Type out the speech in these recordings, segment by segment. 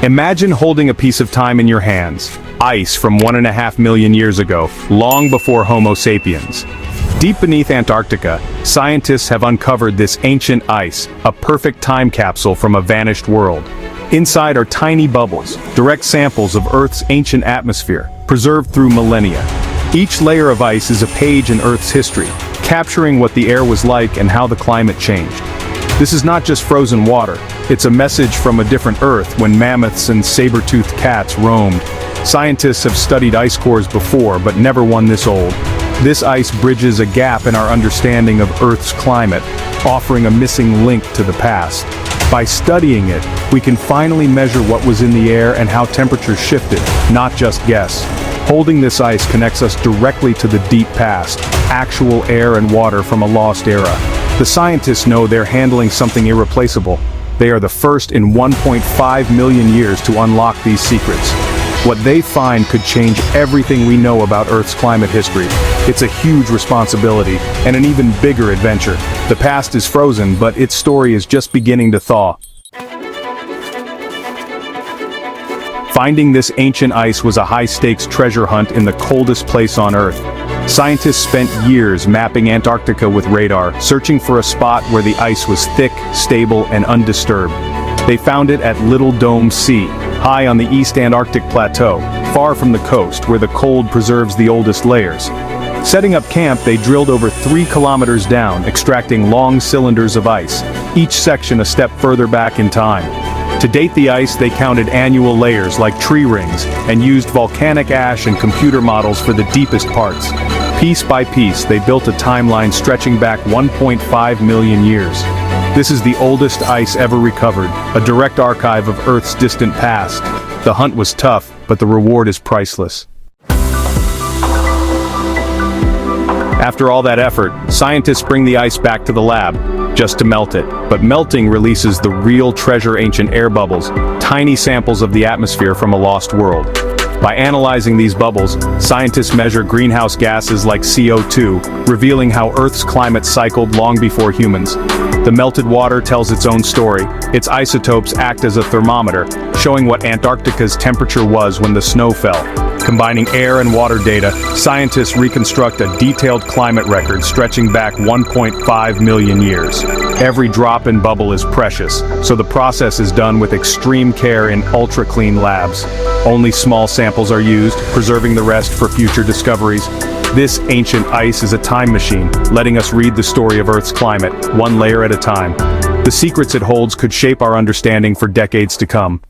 Imagine holding a piece of time in your hands, ice from 1.5 million years ago, long before Homo sapiens. Deep beneath Antarctica, scientists have uncovered this ancient ice, a perfect time capsule from a vanished world. Inside are tiny bubbles, direct samples of Earth's ancient atmosphere, preserved through millennia. Each layer of ice is a page in Earth's history, capturing what the air was like and how the climate changed. This is not just frozen water, it's a message from a different Earth when mammoths and saber-toothed cats roamed. Scientists have studied ice cores before, but never one this old. This ice bridges a gap in our understanding of Earth's climate, offering a missing link to the past. By studying it, we can finally measure what was in the air and how temperatures shifted, not just guess. Holding this ice connects us directly to the deep past, actual air and water from a lost era. The scientists know they're handling something irreplaceable. They are the first in 1.5 million years to unlock these secrets. What they find could change everything we know about Earth's climate history. It's a huge responsibility, and an even bigger adventure. The past is frozen, but its story is just beginning to thaw. Finding this ancient ice was a high-stakes treasure hunt in the coldest place on Earth. Scientists spent years mapping Antarctica with radar, searching for a spot where the ice was thick, stable, and undisturbed. They found it at Little Dome C, high on the East Antarctic Plateau, far from the coast where the cold preserves the oldest layers. Setting up camp, they drilled over 3 kilometers down, extracting long cylinders of ice, each section a step further back in time. To date the ice, they counted annual layers like tree rings, and used volcanic ash and computer models for the deepest parts. Piece by piece, they built a timeline stretching back 1.5 million years. This is the oldest ice ever recovered, a direct archive of Earth's distant past. The hunt was tough, but the reward is priceless. After all that effort, scientists bring the ice back to the lab, just to melt it. But melting releases the real treasure: ancient air bubbles, tiny samples of the atmosphere from a lost world. By analyzing these bubbles, scientists measure greenhouse gases like CO2, revealing how Earth's climate cycled long before humans. The melted water tells its own story. Its isotopes act as a thermometer, showing what Antarctica's temperature was when the snow fell. Combining air and water data, scientists reconstruct a detailed climate record stretching back 1.5 million years. Every drop and bubble is precious, so the process is done with extreme care in ultra-clean labs. Only small samples are used, preserving the rest for future discoveries. This ancient ice is a time machine, letting us read the story of Earth's climate, one layer at a time. The secrets it holds could shape our understanding for decades to come.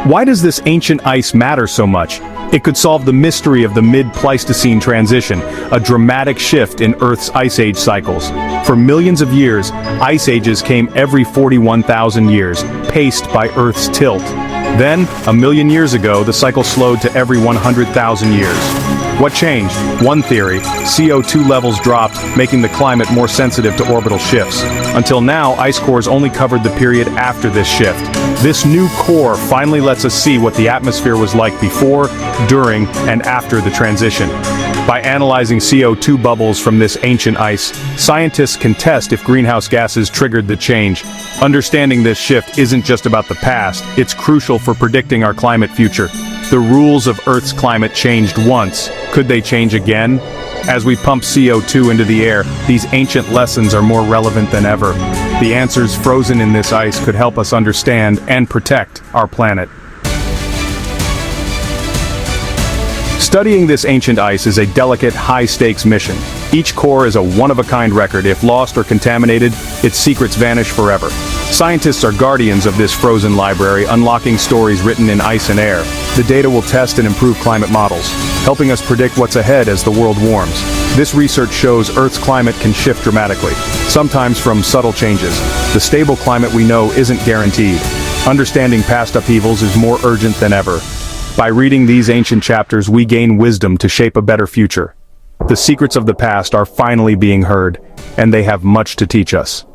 Why does this ancient ice matter so much? It could solve the mystery of the mid-Pleistocene transition, a dramatic shift in Earth's ice age cycles. For millions of years, ice ages came every 41,000 years, paced by Earth's tilt. Then, a million years ago, the cycle slowed to every 100,000 years. What changed? One theory: CO2 levels dropped, making the climate more sensitive to orbital shifts. Until now, ice cores only covered the period after this shift. This new core finally lets us see what the atmosphere was like before, during, and after the transition. By analyzing CO2 bubbles from this ancient ice, scientists can test if greenhouse gases triggered the change. Understanding this shift isn't just about the past, it's crucial for predicting our climate future. The rules of Earth's climate changed once. Could they change again? As we pump CO2 into the air, these ancient lessons are more relevant than ever. The answers frozen in this ice could help us understand and protect our planet. Studying this ancient ice is a delicate, high-stakes mission. Each core is a one-of-a-kind record. If lost or contaminated, its secrets vanish forever. Scientists are guardians of this frozen library, unlocking stories written in ice and air. The data will test and improve climate models, helping us predict what's ahead as the world warms. This research shows Earth's climate can shift dramatically, sometimes from subtle changes. The stable climate we know isn't guaranteed. Understanding past upheavals is more urgent than ever. By reading these ancient chapters, we gain wisdom to shape a better future. The secrets of the past are finally being heard, and they have much to teach us.